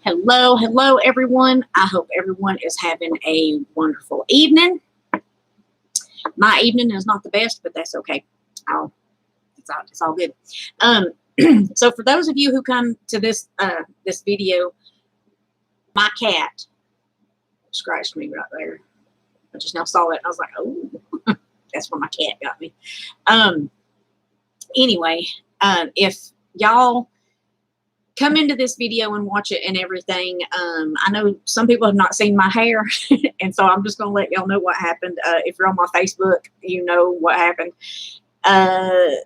Hello, everyone. I hope everyone is having a wonderful evening. My evening is not the best, but that's okay. It's all good. Um, so for those of you who come to this video, my cat scratched me right there. I just now saw it. I was like, oh, that's where my cat got me. Anyway, if y'all come into this video and watch it and everything. I know some people have not seen my hair, and so I'm just going to let y'all know what happened. If you're on my Facebook, you know what happened.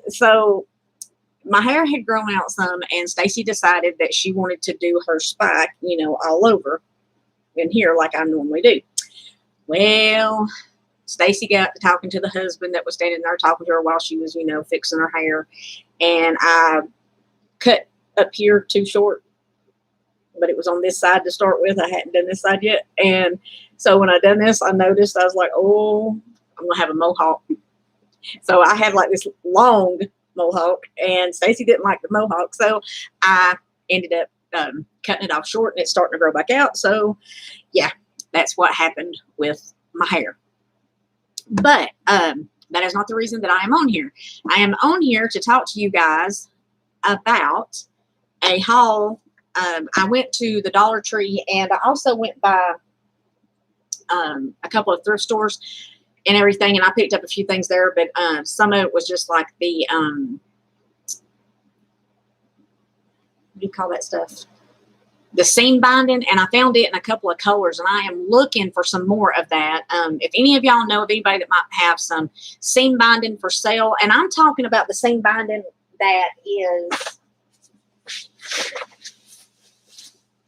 So my hair had grown out some, and Stacy decided that she wanted to do her spike, all over in here like I normally do. Well, Stacy got to talking to the husband that was standing there talking to her while she was, fixing her hair, and I cut up here too short, but it was on this side to start with. I hadn't done this side yet, and so when I done this, I noticed I was like, oh, I'm gonna have a mohawk. So I had like this long mohawk, and Stacy didn't like the mohawk, so I ended up cutting it off short, and it's starting to grow back out. So yeah, that's what happened with my hair. But that is not the reason that I am on here. I am on here to talk to you guys about a haul. I went to the Dollar Tree, and I also went by a couple of thrift stores and everything, and I picked up a few things there, but some of it was just like the what do you call that stuff? The seam binding, and I found it in a couple of colors, and I am looking for some more of that. If any of y'all know of anybody that might have some seam binding for sale, and I'm talking about the seam binding that is,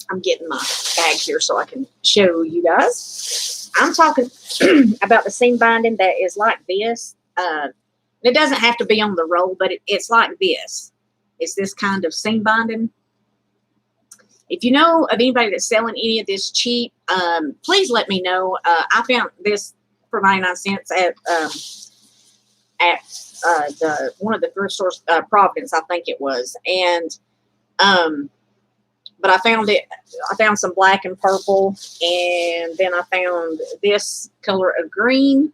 I'm getting my bag here so I can show you guys. I'm talking about the seam binding that is like this. It doesn't have to be on the roll, but it's like this. It's this kind of seam binding. If you know of anybody that's selling any of this cheap, please let me know. I found this for 99 cents at one of the thrift stores, Providence, I think it was. And but I found some black and purple, and then I found this color of green,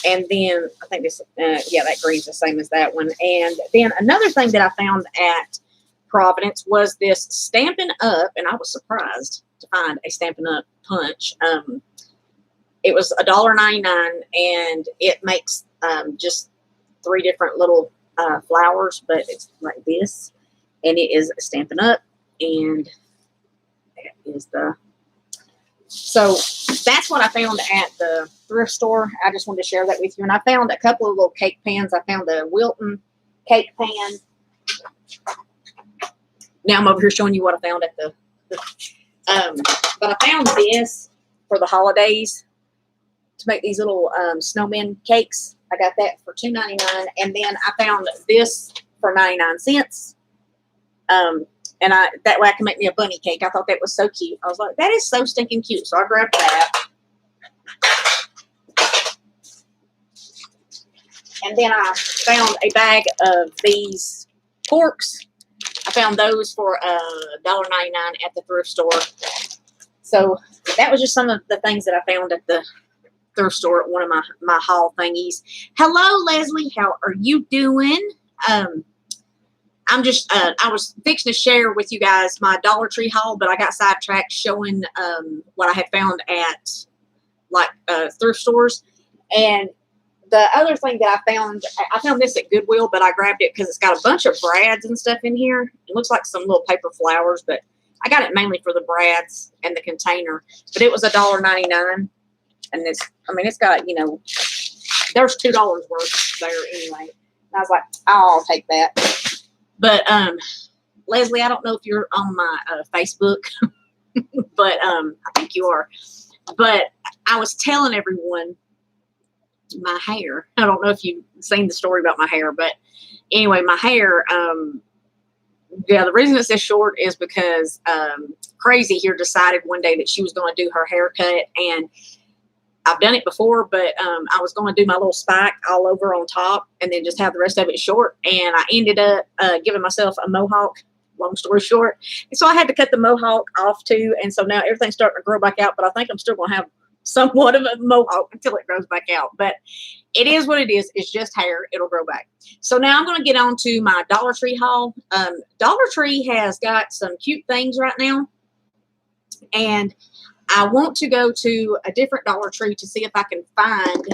and then I think this, that green's the same as that one. And then another thing that I found at Providence was this Stampin' Up, and I was surprised to find a Stampin' Up punch. It was $1.99, and it makes just 3 different little flowers, but it's like this, and it is Stampin' Up, and that is so that's what I found at the thrift store. I just wanted to share that with you. And I found a couple of little cake pans. I found a Wilton cake pan. Now I'm over here showing you what I found at but I found this for the holidays to make these little snowman cakes. I got that for $2.99, and then I found this for 99 cents. And that way I can make me a bunny cake. I thought that was so cute. I was like, that is so stinking cute. So I grabbed that. And then I found a bag of these corks. I found those for $1.99 at the thrift store. So that was just some of the things that I found at the thrift store at one of my haul thingies. Hello, Leslie. How are you doing? I was fixing to share with you guys my Dollar Tree haul, but I got sidetracked showing what I had found at thrift stores. And the other thing that I found this at Goodwill, but I grabbed it because it's got a bunch of brads and stuff in here. It looks like some little paper flowers, but I got it mainly for the brads and the container. But it was $1.99, and it's got, there's $2 worth there anyway. And I was like, I'll take that. But Leslie, I don't know if you're on my Facebook, but I think you are. But I was telling everyone my hair. I don't know if you've seen the story about my hair, but anyway, my hair, the reason it's this short is because Crazy here decided one day that she was going to do her haircut, and I've done it before, but I was going to do my little spike all over on top and then just have the rest of it short. And I ended up giving myself a mohawk long story short. And so I had to cut the mohawk off too. And so now everything's starting to grow back out, but I think I'm still going to have somewhat of a mohawk until it grows back out. But it is what it is. It's just hair. It'll grow back. So now I'm going to get on to my Dollar Tree haul. Dollar Tree has got some cute things right now. And I want to go to a different Dollar Tree to see if I can find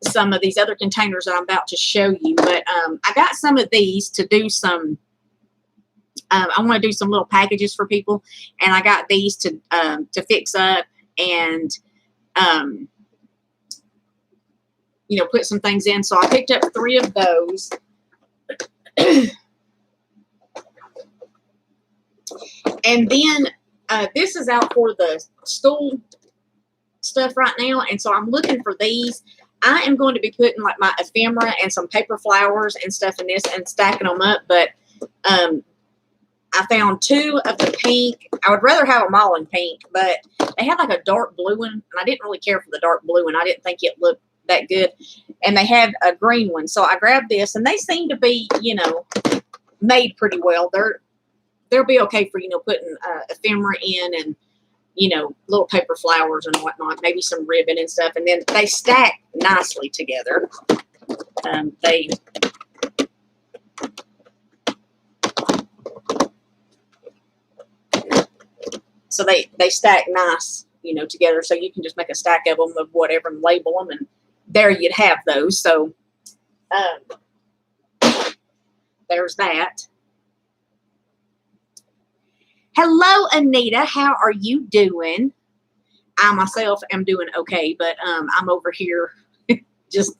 some of these other containers that I'm about to show you. But I got some of these to do some, I want to do some little packages for people. And I got these to fix up and, you know, put some things in. So I picked up 3 of those. And then this is out for the school stuff right now. And so I'm looking for these. I am going to be putting like my ephemera and some paper flowers and stuff in this and stacking them up. But I found 2 of the pink. I would rather have them all in pink, but they had like a dark blue one, and I didn't really care for the dark blue one. I didn't think it looked that good. And they had a green one, so I grabbed this, and they seem to be, you know, made pretty well. They'll be okay for, you know, putting ephemera in and, you know, little paper flowers and whatnot, maybe some ribbon and stuff. And then they stack nicely together. So they stack nice, you know, together. So you can just make a stack of them of whatever and label them, and there you'd have those. So there's that. Hello, Anita. How are you doing? I myself am doing okay, but I'm over here just,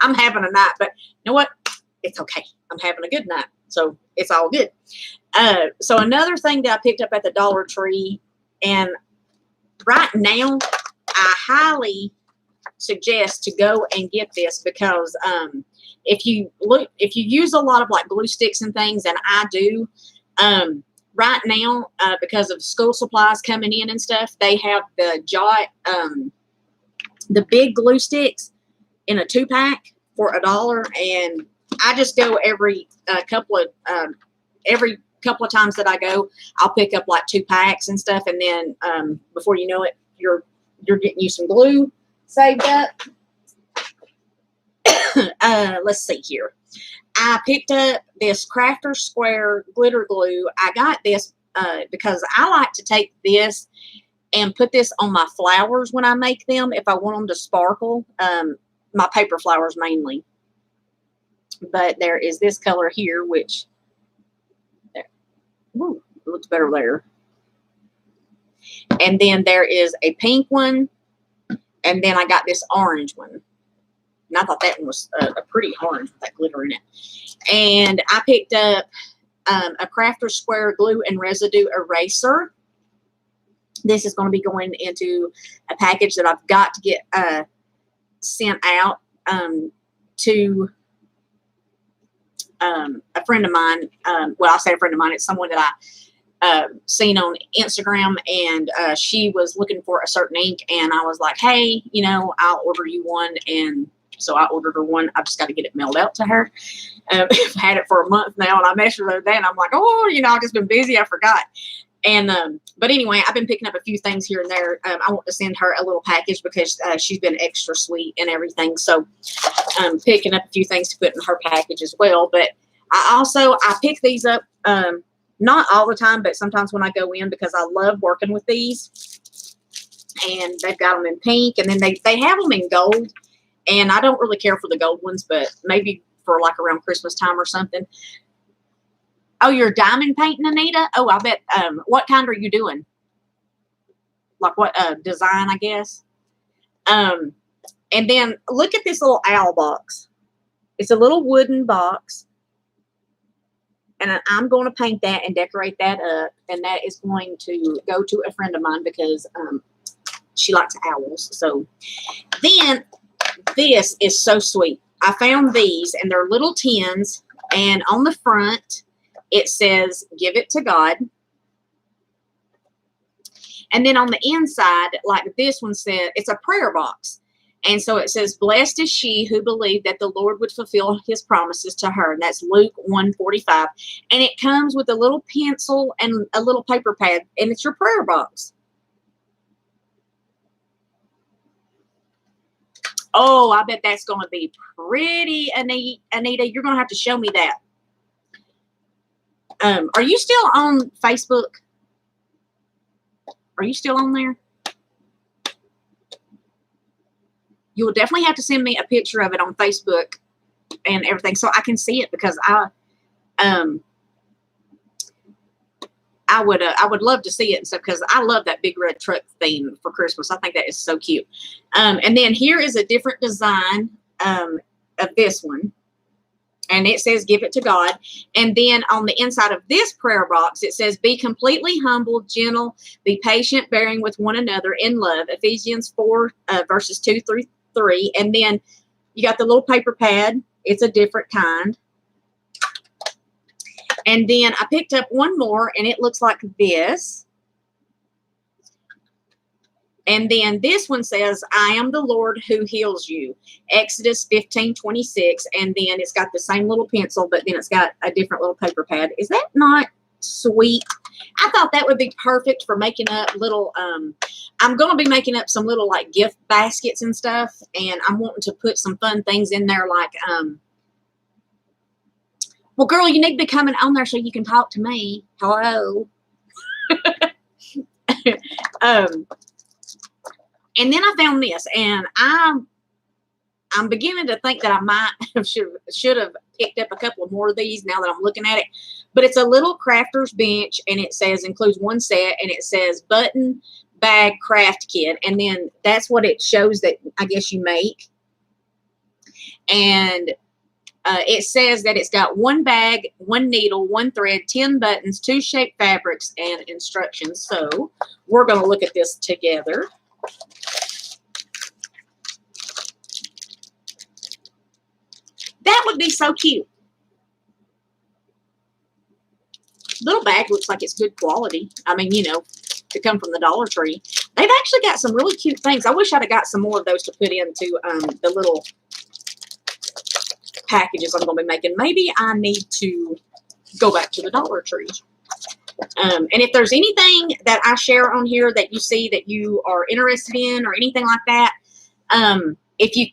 I'm having a night. But you know what? It's okay. I'm having a good night. So it's all good. So another thing that I picked up at the Dollar Tree, and right now I highly suggest to go and get this, because if you use a lot of like glue sticks and things, and I do, right now, because of school supplies coming in and stuff, they have the Jot, the big glue sticks in a 2-pack for $1, and I just go every couple of times that I go, I'll pick up like 2 packs and stuff, and then before you know it, you're getting you some glue saved up. Let's see here. I picked up this Crafter Square glitter glue. I got this because I like to take this and put this on my flowers when I make them, if I want them to sparkle. My paper flowers mainly. But there is this color here, which, ooh, it looks better there. And then there is a pink one. And then I got this orange one. And I thought that one was a pretty orange with that glitter in it. And I picked up a Crafter Square glue and residue eraser. This is going to be going into a package that I've got to get sent out to a friend of mine. Well, I say a friend of mine. It's someone that I seen on Instagram, and she was looking for a certain ink, and I was like, hey, you know, I'll order you one. And so I ordered her one. I just got to get it mailed out to her. I've had it for a month now, and I messaged her the other day, and I'm like, oh, you know, I've just been busy. I forgot. And but anyway, I've been picking up a few things here and there. I want to send her a little package because she's been extra sweet and everything. So I'm picking up a few things to put in her package as well. But I pick these up not all the time, but sometimes when I go in, because I love working with these. And they've got them in pink, and then they have them in gold. And I don't really care for the gold ones, but maybe for like around Christmas time or something. Oh, you're diamond painting, Anita? Oh, I bet. What kind are you doing? Like what design, I guess. And then look at this little owl box. It's a little wooden box. And I'm going to paint that and decorate that up. And that is going to go to a friend of mine because she likes owls. So then this is so sweet. I found these, and they're little tins. And on the front, it says, give it to God. And then on the inside, like this one said, it's a prayer box. And so it says, blessed is she who believed that the Lord would fulfill his promises to her. And that's Luke 1:45. And it comes with a little pencil and a little paper pad, and it's your prayer box. Oh, I bet that's going to be pretty, Anita. You're going to have to show me that. Are you still on Facebook? Are you still on there? You will definitely have to send me a picture of it on Facebook and everything so I can see it, because I would love to see it and stuff, because I love that big red truck theme for Christmas. I think that is so cute. And then here is a different design of this one. And it says, give it to God. And then on the inside of this prayer box, it says, be completely humble, gentle, be patient, bearing with one another in love. Ephesians 4, verses 2 through 3. And then you got the little paper pad. It's a different kind. And then I picked up one more, and it looks like this. And then this one says, I am the Lord who heals you. Exodus 15:26. And then it's got the same little pencil, but then it's got a different little paper pad. Is that not sweet? I thought that would be perfect for making up little, I'm going to be making up some little like gift baskets and stuff. And I'm wanting to put some fun things in there like, well, girl, you need to be coming on there so you can talk to me. Hello. And then I found this, and I'm beginning to think that I might have should have picked up a couple of more of these now that I'm looking at it. But it's a little crafter's bench, and it says includes one set, and it says button bag craft kit, and then that's what it shows that I guess you make. And it says that it's got one bag, one needle, one thread, 10 buttons, 2 shaped fabrics, and instructions. So we're going to look at this together. That would be so cute. Little bag looks like it's good quality. I mean, you know, to come from the Dollar Tree. They've actually got some really cute things. I wish I'd have got some more of those to put into the little packages I'm going to be making. Maybe I need to go back to the Dollar Tree. And if there's anything that I share on here that you see that you are interested in or anything like that, if you,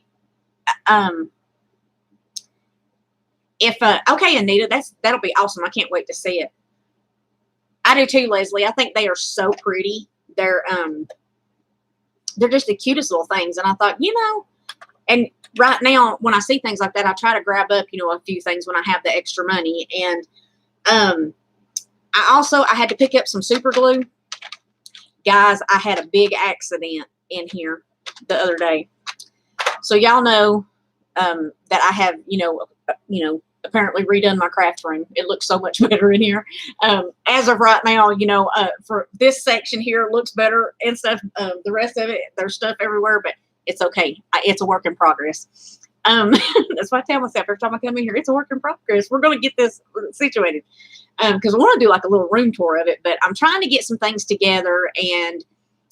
okay, Anita, that'll be awesome. I can't wait to see it. I do too, Leslie. I think they are so pretty. They're just the cutest little things. And I thought, you know, and right now when I see things like that, I try to grab up, you know, a few things when I have the extra money. And I had to pick up some super glue. Guys, I had a big accident in here the other day. So y'all know that I have, you know, apparently redone my craft room. It looks so much better in here. As of right now, you know, for this section here, it looks better and stuff. The rest of it, there's stuff everywhere, but it's okay. It's a work in progress. That's what I tell myself every time I come in here. It's a work in progress. We're going to get this situated because I want to do like a little room tour of it, but I'm trying to get some things together and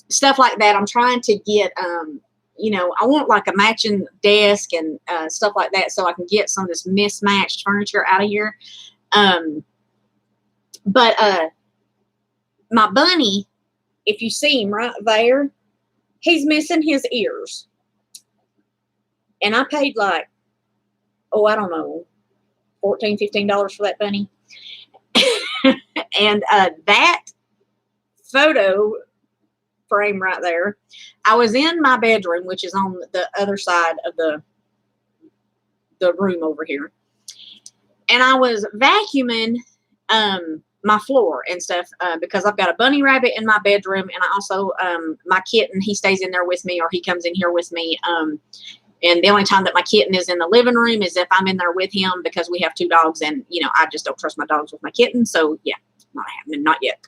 stuff like that. I'm trying to get, you know, I want like a matching desk and stuff like that so I can get some of this mismatched furniture out of here. But my bunny, if you see him right there, he's missing his ears. And I paid like, oh, I don't know, $14, $15 for that bunny. And that photo frame right there, I was in my bedroom, which is on the other side of the room over here, and I was vacuuming my floor and stuff because I've got a bunny rabbit in my bedroom, and I also my kitten, he stays in there with me, or he comes in here with me, and the only time that my kitten is in the living room is if I'm in there with him, because we have 2 dogs, and you know, I just don't trust my dogs with my kitten. So yeah, not happening, not yet.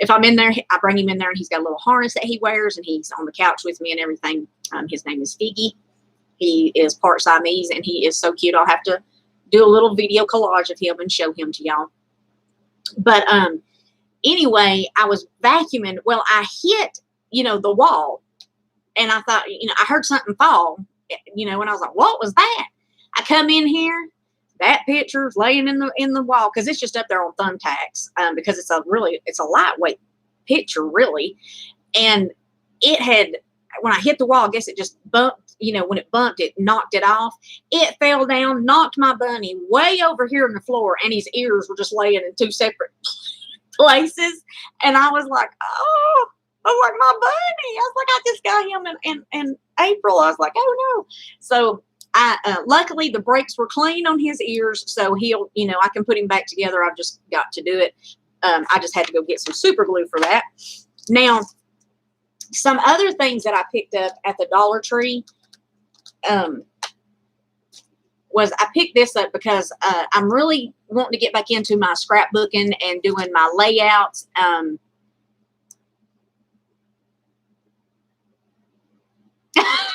If I'm in there, I bring him in there, and he's got a little harness that he wears, and he's on the couch with me and everything. His name is Figgy. He is part Siamese, and he is so cute. I'll have to do a little video collage of him and show him to y'all. But anyway, I was vacuuming. Well, I hit, you know, the wall, And I thought, I heard something fall, and I was like, what was that? I come in here, that picture's laying in the wall, because it's just up there on thumbtacks, because it's a lightweight picture, really. And it had, when I hit the wall, I guess it just bumped, when it bumped, it knocked it off. It fell down, knocked my bunny way over here on the floor, and his ears were just laying in two separate places. And I was like, oh, I was like, my bunny. I was like, I just got him in April. I was like, oh no. So luckily the brakes were clean on his ears, so he'll, I can put him back together. I've just got to do it. I just had to go get some super glue for that. Now, some other things that I picked up at the Dollar Tree was I picked this up because I'm really wanting to get back into my scrapbooking and doing my layouts.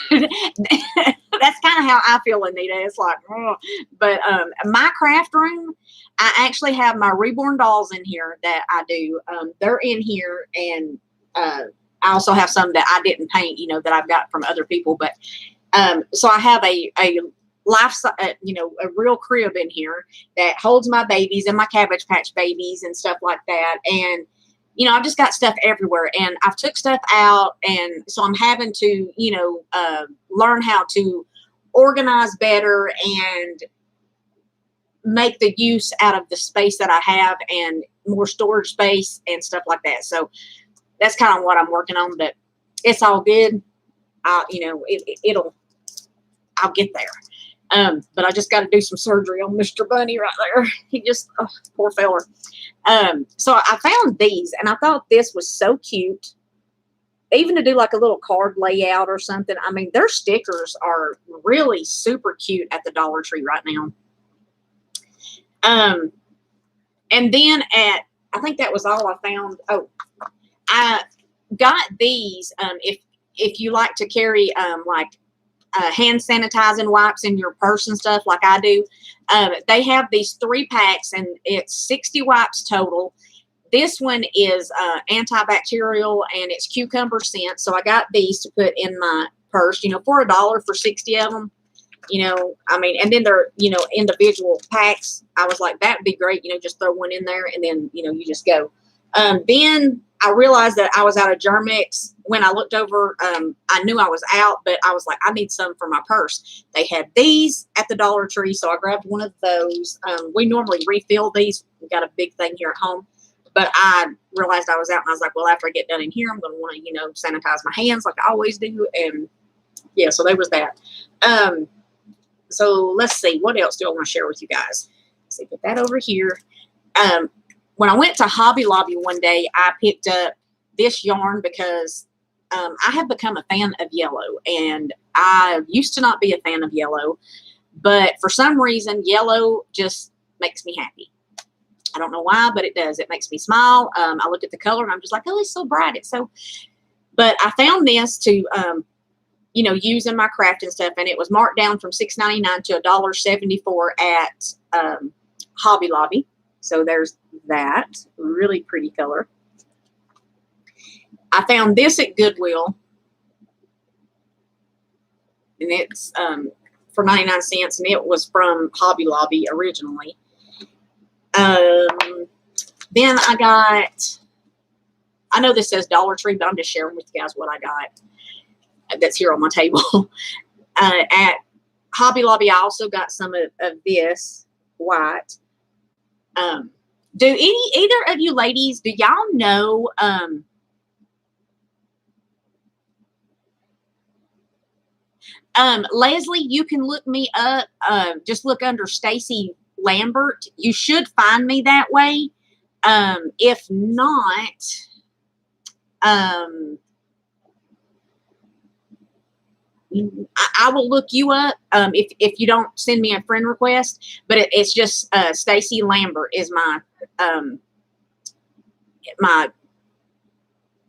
That's kind of how I feel, Anita. It's like, oh. But my craft room, I actually have my Reborn dolls in here that I do. They're in here, and I also have some that I didn't paint, that I've got from other people. But so I have a life, a real crib in here that holds my babies and my Cabbage Patch babies and stuff like that. And I've just got stuff everywhere, and I've took stuff out, and so I'm having to, learn how to organize better and make the use out of the space that I have, and more storage space and stuff like that. So that's kind of what I'm working on, but it's all good. I'll get there. But I just got to do some surgery on Mr. Bunny right there. He just, oh, poor fella. So I found these, and I thought this was so cute. Even to do like a little card layout or something. I mean, their stickers are really super cute at the Dollar Tree right now. And then I think that was all I found. Oh, I got these. If you like to carry hand sanitizing wipes in your purse and stuff like I do, they have these 3 packs, and it's 60 wipes total. This one is antibacterial, and it's cucumber scent. So I got these to put in my purse, for $1 for 60 of them. And then they're, individual packs. I was like, that'd be great. Just throw one in there, and then, you just go. Then I realized that I was out of Germ-X. When I looked over, I knew I was out, but I was like, I need some for my purse. They had these at the Dollar Tree, so I grabbed one of those. We normally refill these. We've got a big thing here at home. But I realized I was out, and I was like, well, after I get done in here, I'm going to want to, sanitize my hands like I always do. And, yeah, so there was that. So let's see. What else do I want to share with you guys? Let's see, put that over here. When I went to Hobby Lobby one day, I picked up this yarn because I have become a fan of yellow. And I used to not be a fan of yellow. But for some reason, yellow just makes me happy. I don't know why, but it does. It makes me smile. I look at the color, and I'm just like, oh, it's so bright. It's so. But I found this to, use in my craft and stuff, and it was marked down from $6.99 to $1.74 at Hobby Lobby. So there's that really pretty color. I found this at Goodwill, and it's for 99 cents, and it was from Hobby Lobby originally. Then I know this says Dollar Tree, but I'm just sharing with you guys what I got that's here on my table. At Hobby Lobby, I also got some of this white. Do either of you ladies, do y'all know, Leslie, you can look me up, just look under Stacy Lambert. You should find me that way. If not, I will look you up if you don't send me a friend request. But it's just Stacy Lambert is my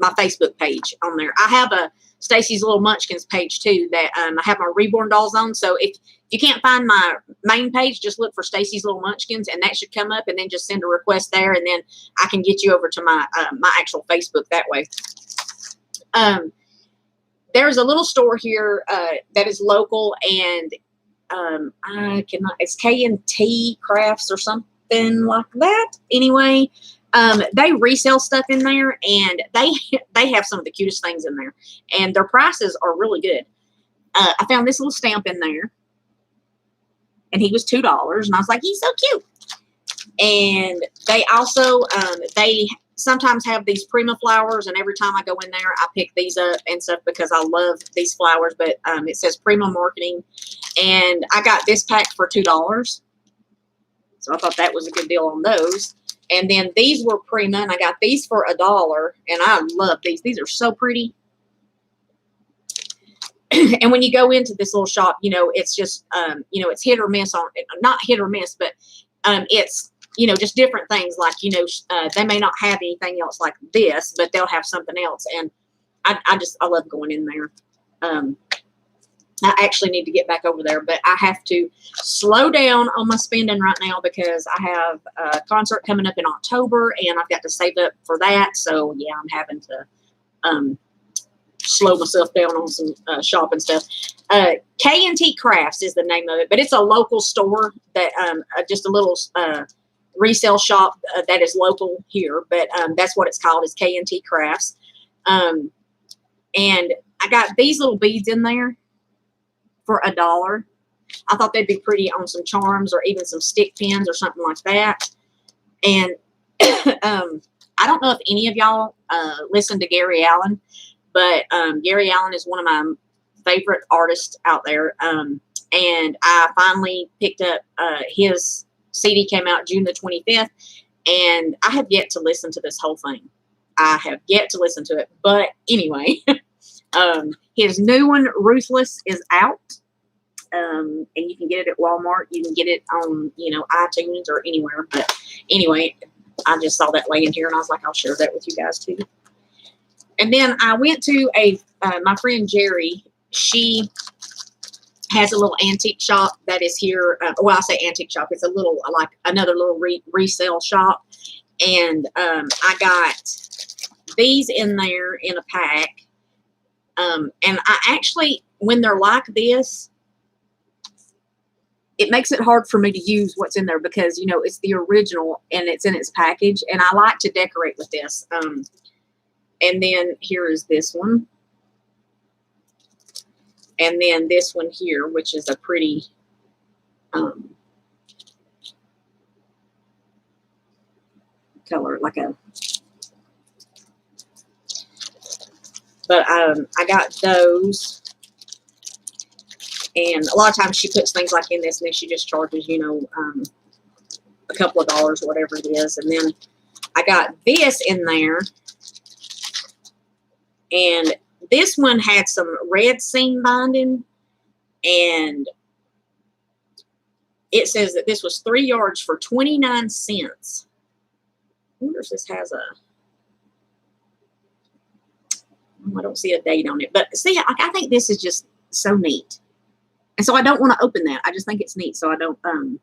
my Facebook page on there. I have a Stacy's Little Munchkins page too that I have my Reborn dolls on. So if you can't find my main page, just look for Stacy's Little Munchkins, and that should come up, and then just send a request there, and then I can get you over to my my actual Facebook that way. there's a little store here that is local, and I cannot. It's K&T Crafts or something like that. Anyway, they resell stuff in there, and they have some of the cutest things in there, and their prices are really good. I found this little stamp in there, and he was $2, and I was like, he's so cute. And they also they sometimes have these Prima flowers, and every time I go in there, I pick these up and stuff because I love these flowers. But it says Prima Marketing, and I got this pack for $2, so I thought that was a good deal on those. And then these were Prima, and I got these for $1, and I love these. These are so pretty. And when you go into this little shop, you know, it's just you know, it's hit or miss on, not hit or miss, but it's, you know, just different things. Like, you know, they may not have anything else like this, but they'll have something else. And I love going in there. I actually need to get back over there, but I have to slow down on my spending right now because I have a concert coming up in October, and I've got to save up for that. So yeah, I'm having to slow myself down on some shopping stuff. K&T Crafts is the name of it, but it's a local store that just a little resale shop that is local here, but that's what it's called, is K&T Crafts. And I got these little beads in there for $1. I thought they'd be pretty on some charms or even some stick pins or something like that. And I don't know if any of y'all listen to Gary Allen, but Gary Allen is one of my favorite artists out there. And I finally picked up his CD, came out June the 25th, and I have yet to listen to this whole thing. I have yet to listen to it. But anyway, his new one, Ruthless, is out. And you can get it at Walmart. You can get it on, you know, iTunes or anywhere. But anyway, I just saw that laying here, and I was like, I'll share that with you guys too. And then I went to my friend Jerry. She has a little antique shop that is here. Well, I say antique shop. It's a little, like another little resale shop. And I got these in there in a pack. And I actually, when they're like this, it makes it hard for me to use what's in there because, you know, it's the original and it's in its package. And I like to decorate with this. And then here is this one. And then this one here, which is a pretty color, like a, but I got those. And a lot of times she puts things like in this, and then she just charges, you know, a couple of dollars, whatever it is. And then I got this in there. And this one had some red seam binding, and it says that this was 3 yards for 29 cents. I wonder if this has a, I don't see a date on it, but see, I think this is just so neat. And so I don't want to open that. I just think it's neat. So I don't want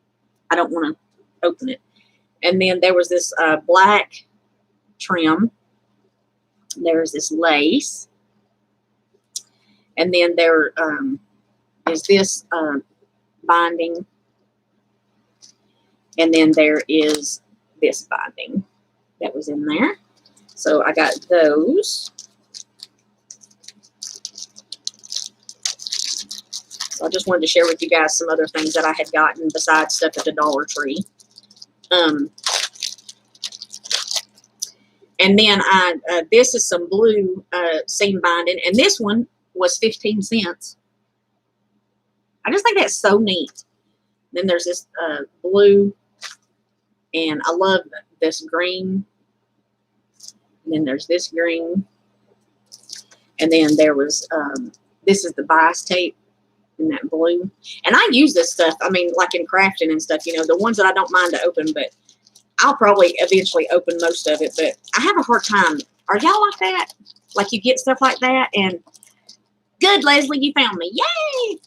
to open it. And then there was this black trim. There's this lace. And then there is this binding. And then there is this binding that was in there. So I got those. So I just wanted to share with you guys some other things that I had gotten besides stuff at the Dollar Tree. And then this is some blue seam binding, and this one was 15 cents. I just think that's so neat. Then there's this blue, and I love this green. And then there's this green. And then there was, this is the bias tape in that blue. And I use this stuff, I mean, like in crafting and stuff, you know, the ones that I don't mind to open, but I'll probably eventually open most of it, but I have a hard time. Are y'all like that? Like you get stuff like that, and good, Leslie, you found me. Yay!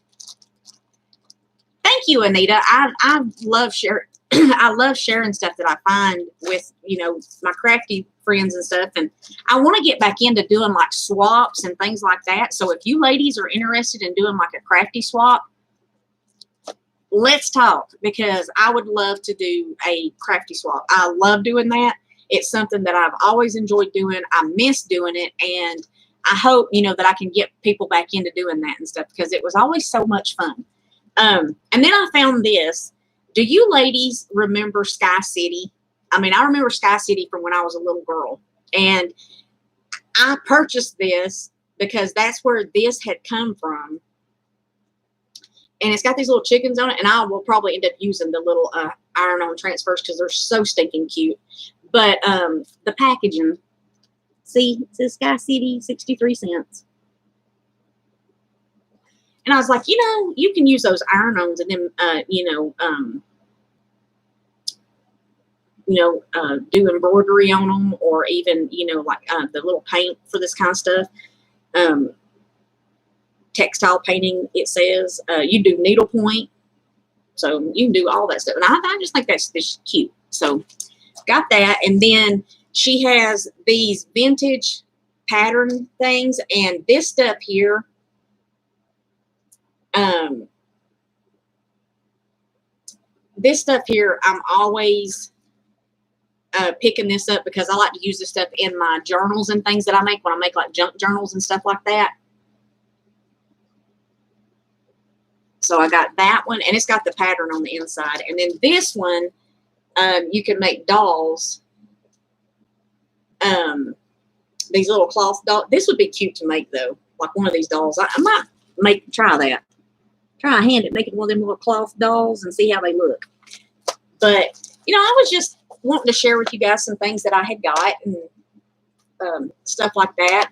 Thank you, Anita. I love I love sharing stuff that I find with, you know, my crafty friends and stuff. And I want to get back into doing like swaps and things like that. So if you ladies are interested in doing like a crafty swap, let's talk, because I would love to do a crafty swap. I love doing that. It's something that I've always enjoyed doing. I miss doing it. And I hope, you know, that I can get people back into doing that and stuff, because it was always so much fun. And then I found this. Do you ladies remember Sky City? I mean, I remember Sky City from when I was a little girl. And I purchased this because that's where this had come from. And it's got these little chickens on it. And I will probably end up using the little iron-on transfers because they're so stinking cute. But the packaging, see, it says Sky City, 63 cents. And I was like, you know, you can use those iron-ons and then, do embroidery on them, or even, you know, like the little paint for this kind of stuff. Textile painting, it says. You do needlepoint. So you can do all that stuff. And I just think that's just cute. So got that. And then she has these vintage pattern things. And this stuff here, I'm always picking this up because I like to use this stuff in my journals and things that I make when I make like junk journals and stuff like that. So I got that one, and it's got the pattern on the inside. And then this one, you can make dolls. These little cloth dolls. This would be cute to make, though. Like one of these dolls. I might try that. Try a hand at making one of them little cloth dolls and see how they look. But, you know, I was just wanting to share with you guys some things that I had got and stuff like that.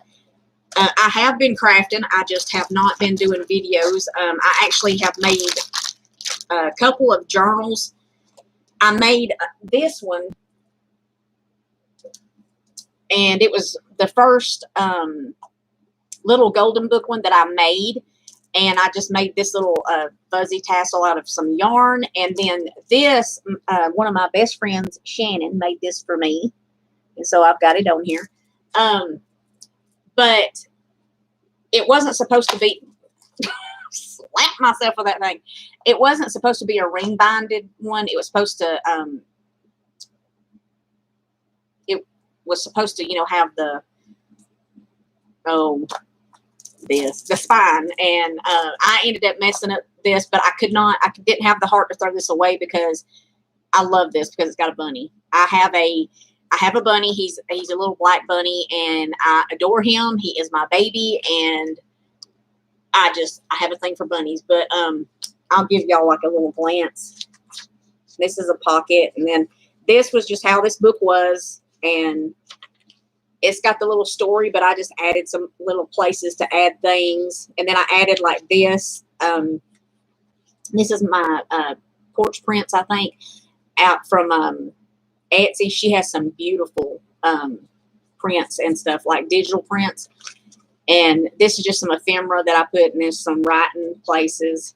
I have been crafting. I just have not been doing videos. I actually have made a couple of journals. I made this one, and it was the first little golden book one that I made. And I just made this little fuzzy tassel out of some yarn. And then this, one of my best friends, Shannon, made this for me. And so I've got it on here. But it wasn't supposed to be, slap myself with that thing. It wasn't supposed to be a ring binded one. It was supposed to, you know, have the, the spine. And I ended up messing up this, but I didn't have the heart to throw this away because I love this because it's got a bunny. I have a bunny. He's a little black bunny, and I adore him. He is my baby, and I have a thing for bunnies. But I'll give y'all like a little glance. This is a pocket, and then this was just how this book was, and it's got the little story, but I just added some little places to add things, and then I added like this. This is my porch prints, I think, out from Etsy. She has some beautiful prints and stuff, like digital prints. And this is just some ephemera that I put, and there's some writing places.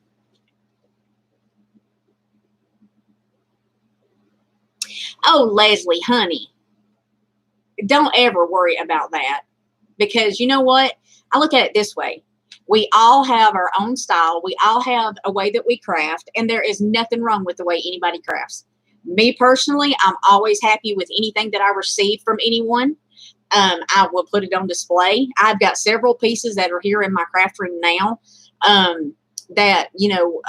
Oh, Leslie, honey, don't ever worry about that, because you know what? I look at it this way. We all have our own style. We all have a way that we craft, and there is nothing wrong with the way anybody crafts. Me personally, I'm always happy with anything that I receive from anyone. I will put it on display. I've got several pieces that are here in my craft room now that, you know,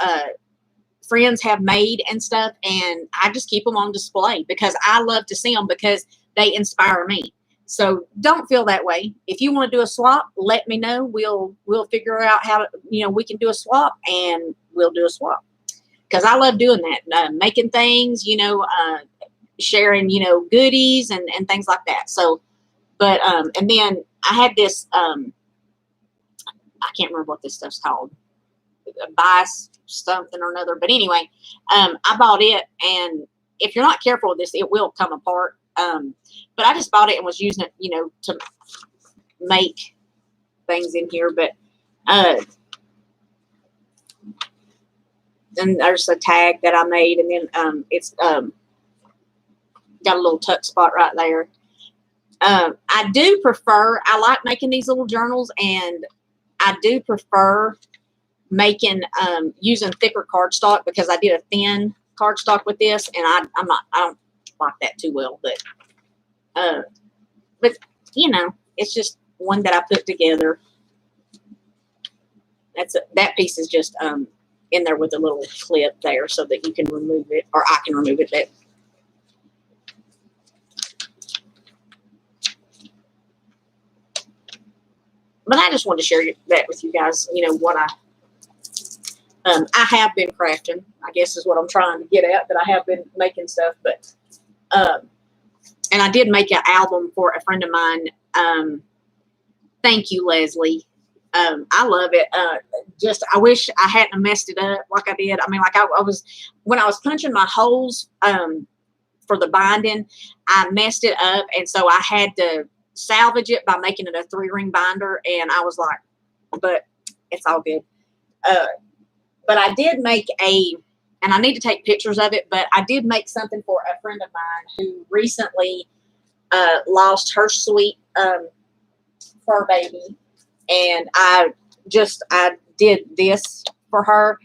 friends have made and stuff, and I just keep them on display because I love to see them because they inspire me. So don't feel that way. If you want to do a swap, let me know. We'll figure out how to, you know, we can do a swap, and we'll do a swap. Because I love doing that, making things, you know, sharing, you know, goodies and things like that. So, but, and then I had this, I can't remember what this stuff's called, Bice something or another. But anyway, I bought it, and if you're not careful with this, it will come apart. But I just bought it and was using it, you know, to make things in here. But, and there's a tag that I made, and then it's got a little tuck spot right there. I do prefer, I like making these little journals, and I do prefer making, using thicker cardstock, because I did a thin cardstock with this, and I don't like that too well, but you know, it's just one that I put together. That piece is just, in there with a little clip there so that you can remove it, or I can remove it. But I just wanted to share that with you guys. You know what I have been crafting, I guess is what I'm trying to get at. That I have been making stuff, but and I did make an album for a friend of mine. Thank you, Leslie. I love it. Just I wish I hadn't messed it up like I did. I mean, like I was when I was punching my holes for the binding, I messed it up, and so I had to salvage it by making it a 3-ring binder, and I was like, but it's all good. But I did make and I need to take pictures of it, but I did make something for a friend of mine who recently lost her sweet fur baby, and I did this for her.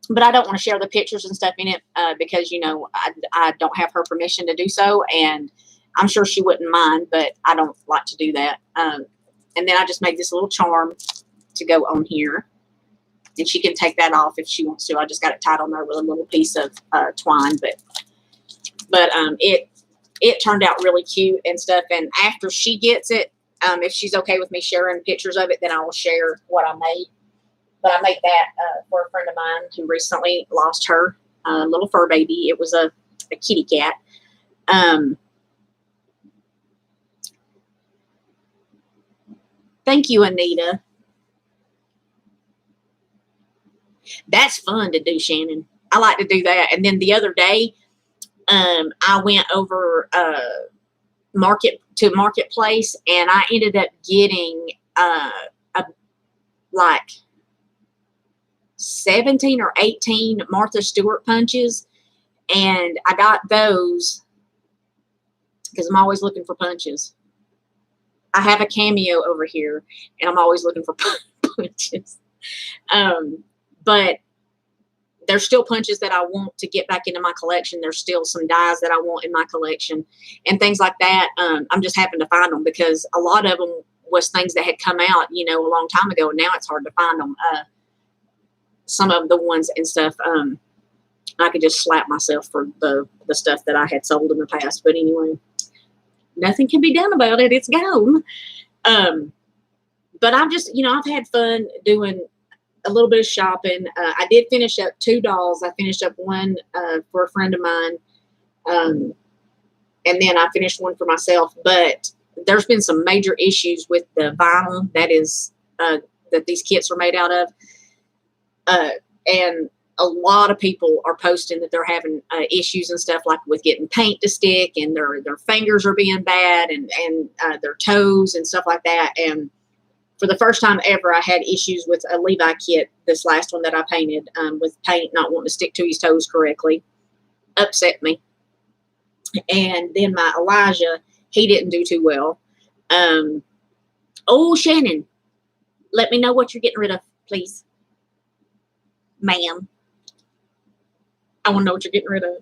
But I don't want to share the pictures and stuff in it because, you know, I don't have her permission to do so, and I'm sure she wouldn't mind, but I don't like to do that. And then I just made this little charm to go on here, and she can take that off if she wants to. I just got it tied on there with a little piece of twine, but it turned out really cute and stuff. And after she gets it, if she's okay with me sharing pictures of it, then I will share what I made. But I made that for a friend of mine who recently lost her little fur baby. It was a kitty cat. Thank you, Anita. That's fun to do, Shannon. I like to do that. And then the other day, I went over Marketplace, and I ended up getting like 17 or 18 Martha Stewart punches, and I got those because I'm always looking for punches. I have a Cameo over here, and I'm always looking for punches. But there's still punches that I want to get back into my collection. There's still some dies that I want in my collection and things like that. I'm just happen to find them because a lot of them was things that had come out, you know, a long time ago, and now it's hard to find them. Some of the ones and stuff, I could just slap myself for the stuff that I had sold in the past. But anyway, nothing can be done about it. It's gone. But I'm just, you know, I've had fun doing a little bit of shopping. I did finish up 2 dolls. I finished up one for a friend of mine. And then I finished one for myself. But there's been some major issues with the vinyl that these kits are made out of. And a lot of people are posting that they're having issues and stuff, like with getting paint to stick, and their fingers are being bad, and their toes and stuff like that. And for the first time ever, I had issues with a Levi kit, this last one that I painted, with paint not wanting to stick to his toes correctly. Upset me. And then my Elijah, he didn't do too well. Oh, Shannon, let me know what you're getting rid of, please. Ma'am. I want to know what you're getting rid of.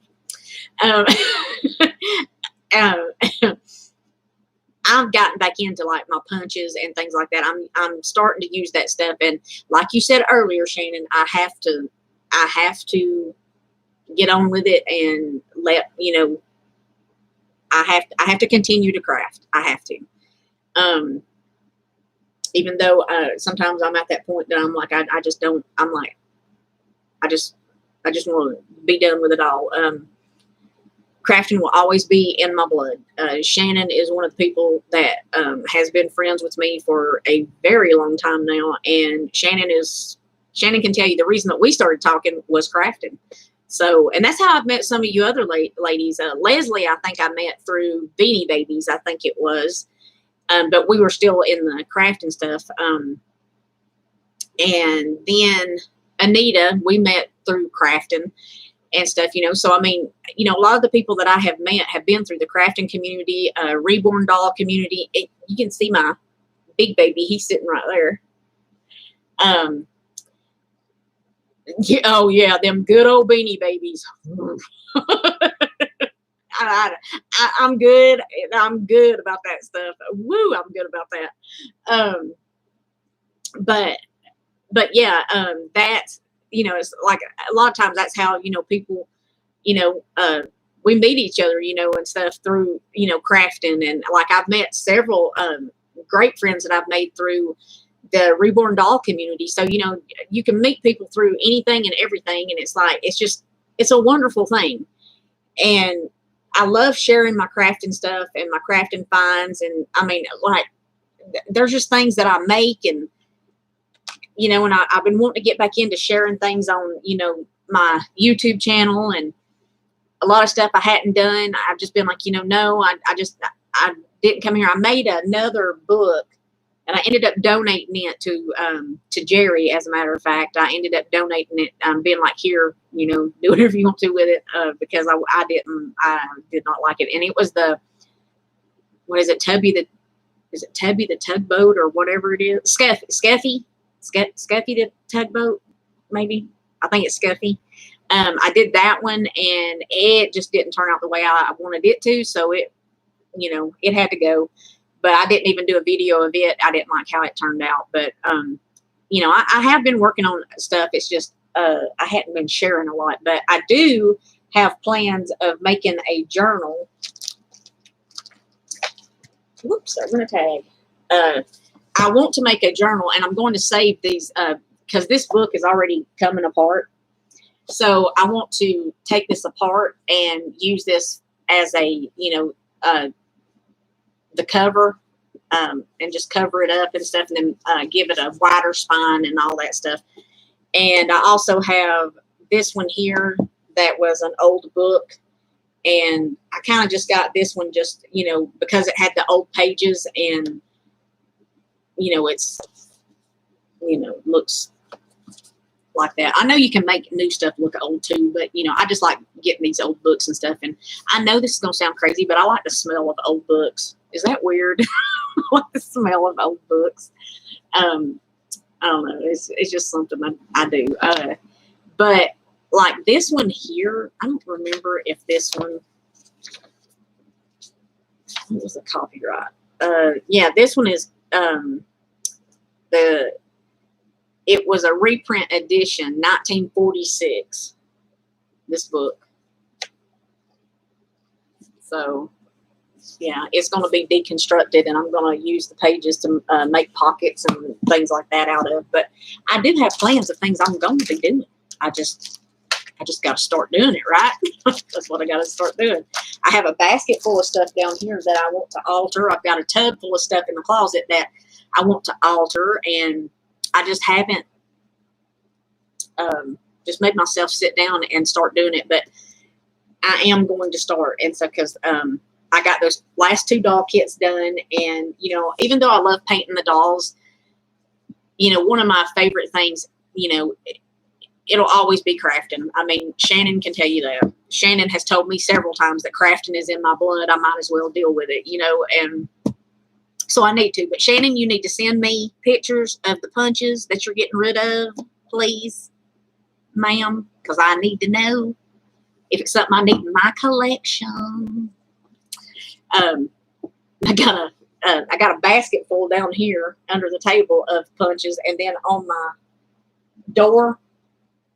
I've gotten back into like my punches and things like that. I'm starting to use that stuff, and like you said earlier, Shannon, I have to get on with it and let you know. I have to continue to craft. I have to. Even though sometimes I'm at that point that I'm like I just don't. I'm like I just want to be done with it all. Crafting will always be in my blood. Shannon is one of the people that has been friends with me for a very long time now, and Shannon can tell you the reason that we started talking was crafting. So, and that's how I've met some of you other ladies. Leslie, I think I met through Beanie Babies, I think it was, but we were still in the crafting stuff. And then Anita, we met through crafting and stuff, So, I mean, a lot of the people that I have met have been through the crafting community, Reborn Doll community. You can see my big baby. He's sitting right there. Yeah, oh, yeah, them good old Beanie Babies. I'm good. I'm good about that stuff. Woo, I'm good about that. But yeah, that's, it's like a lot of times that's how, people, we meet each other, and stuff through, crafting. And like I've met several great friends that I've made through the Reborn Doll community. So, you can meet people through anything and everything. And it's like, it's a wonderful thing. And I love sharing my crafting stuff and my crafting finds. And I mean, like, there's just things that I make, and, and I've been wanting to get back into sharing things on, my YouTube channel, and a lot of stuff I hadn't done. I've just been like, no, I didn't come here. I made another book, and I ended up donating it to Jerry. As a matter of fact, I ended up donating it, being like, here, do whatever you want to with it, because I did not like it. And it was what is it, Tubby the tugboat or whatever it is? Scuffy the tugboat, maybe. I think it's Scuffy. I did that one, and it just didn't turn out the way I wanted it to. So it had to go. But I didn't even do a video of it. I didn't like how it turned out. But, I have been working on stuff. It's just I hadn't been sharing a lot. But I do have plans of making a journal. Whoops, I'm going to tag. I want to make a journal, and I'm going to save these because this book is already coming apart. So I want to take this apart and use this as a, the cover, and just cover it up and stuff, and then give it a wider spine and all that stuff. And I also have this one here that was an old book, and I kind of just got this one just, because it had the old pages, and, it's, looks like that. I know you can make new stuff look old too, but, I just like getting these old books and stuff. And I know this is going to sound crazy, but I like the smell of old books. Is that weird? I like the smell of old books. I don't know. It's just something I do. But like this one here, I don't remember if this one was a copyright. Yeah, this one is it was a reprint edition, 1946. This book. So yeah, it's going to be deconstructed, and I'm going to use the pages to make pockets and things like that out of. But I do have plans of things I'm going to be doing. I just got to start doing it, right? That's what I got to start doing. I have a basket full of stuff down here that I want to alter. I've got a tub full of stuff in the closet that I want to alter, and I just haven't just made myself sit down and start doing it. But I am going to start, and so because I got those last 2 doll kits done, and even though I love painting the dolls, one of my favorite things, it'll always be crafting. I mean, Shannon can tell you that. Shannon has told me several times that crafting is in my blood. I might as well deal with it, and so I need to. But Shannon, you need to send me pictures of the punches that you're getting rid of, please, ma'am, because I need to know if it's something I need in my collection. I got a basket full down here under the table of punches, and then on my door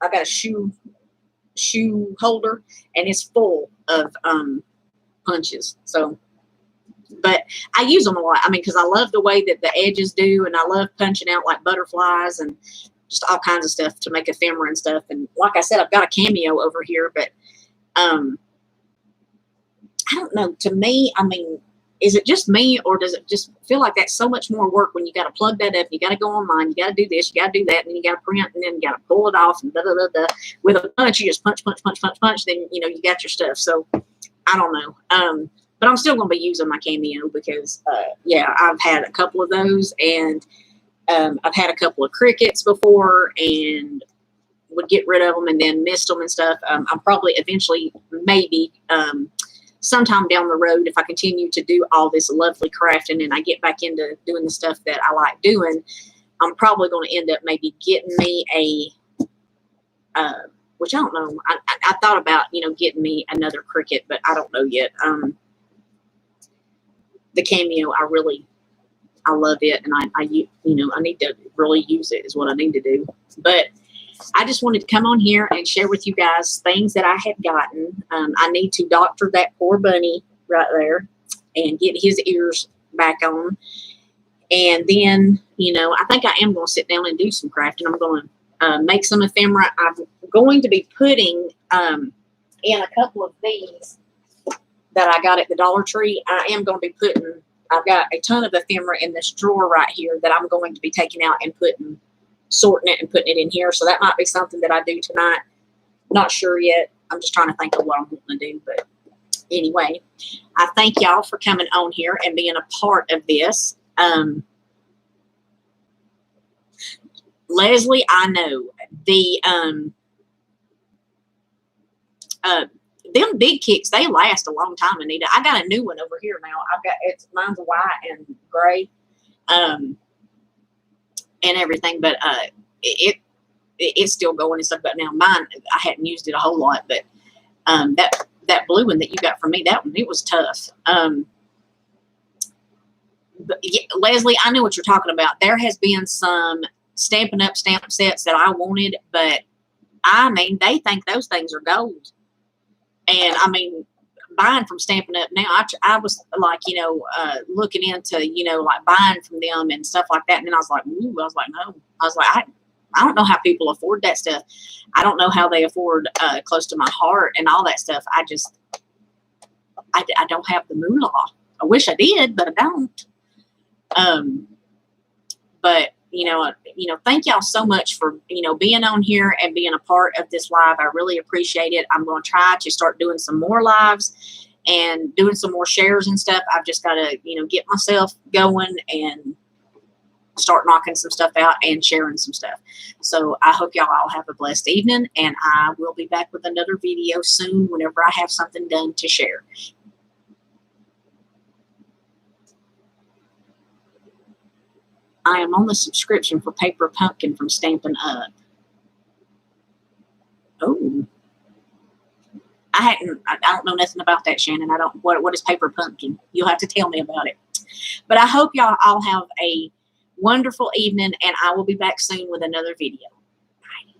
I got a shoe holder, and it's full of punches. So, but I use them a lot. I mean, because I love the way that the edges do, and I love punching out like butterflies and just all kinds of stuff to make ephemera and stuff. And like I said, I've got a cameo over here, but I don't know. To me, I mean, is it just me, or does it just feel like that's so much more work when you got to plug that up, you got to go online, you got to do this, you got to do that, and then you got to print, and then you got to pull it off, and da da da da. With a punch, you just punch, then you got your stuff. So I don't know. But I'm still going to be using my cameo because yeah, I've had a couple of those, and I've had a couple of crickets before, and would get rid of them and then mist them and stuff. I'm probably eventually, maybe sometime down the road, if I continue to do all this lovely crafting and I get back into doing the stuff that I like doing, I'm probably going to end up maybe getting me which I don't know. I thought about, getting me another Cricut, but I don't know yet. The Cameo, I love it, and I need to really use it is what I need to do. But I just wanted to come on here and share with you guys things that I have gotten. I need to doctor that poor bunny right there and get his ears back on. And then, I think I am going to sit down and do some crafting. I'm going to make some ephemera. I'm going to be putting in a couple of these that I got at the Dollar Tree. I am going to be putting, I've got a ton of ephemera in this drawer right here that I'm going to be taking out and sorting it and putting it in here. So that might be something that I do tonight. Not sure yet. I'm just trying to think of what I'm wanting to do. But anyway, I thank y'all for coming on here and being a part of this. Leslie, I know them big kicks, they last a long time, Anita. I got a new one over here now. Mine's white and gray, and everything, but it's still going and stuff. But now mine, I hadn't used it a whole lot, but that blue one that you got from me, that one, it was tough. But yeah, Leslie, I know what you're talking about. There has been some Stampin' Up! Stamp sets that I wanted, but I mean, they think those things are gold. And I mean, buying from Stampin' Up! Now, I was like, looking into, like buying from them and stuff like that. And then I was like, no. I was like, I don't know how people afford that stuff. I don't know how they afford Close to My Heart and all that stuff. I don't have the moolah. I wish I did, but I don't. But thank y'all so much for, being on here and being a part of this live. I really appreciate it. I'm going to try to start doing some more lives and doing some more shares and stuff. I've just got to, get myself going and start knocking some stuff out and sharing some stuff. So I hope y'all all have a blessed evening, and I will be back with another video soon whenever I have something done to share. I am on the subscription for Paper Pumpkin from Stampin' Up. Oh, I don't know nothing about that, Shannon. What is Paper Pumpkin? You'll have to tell me about it. But I hope y'all all have a wonderful evening, and I will be back soon with another video. Bye.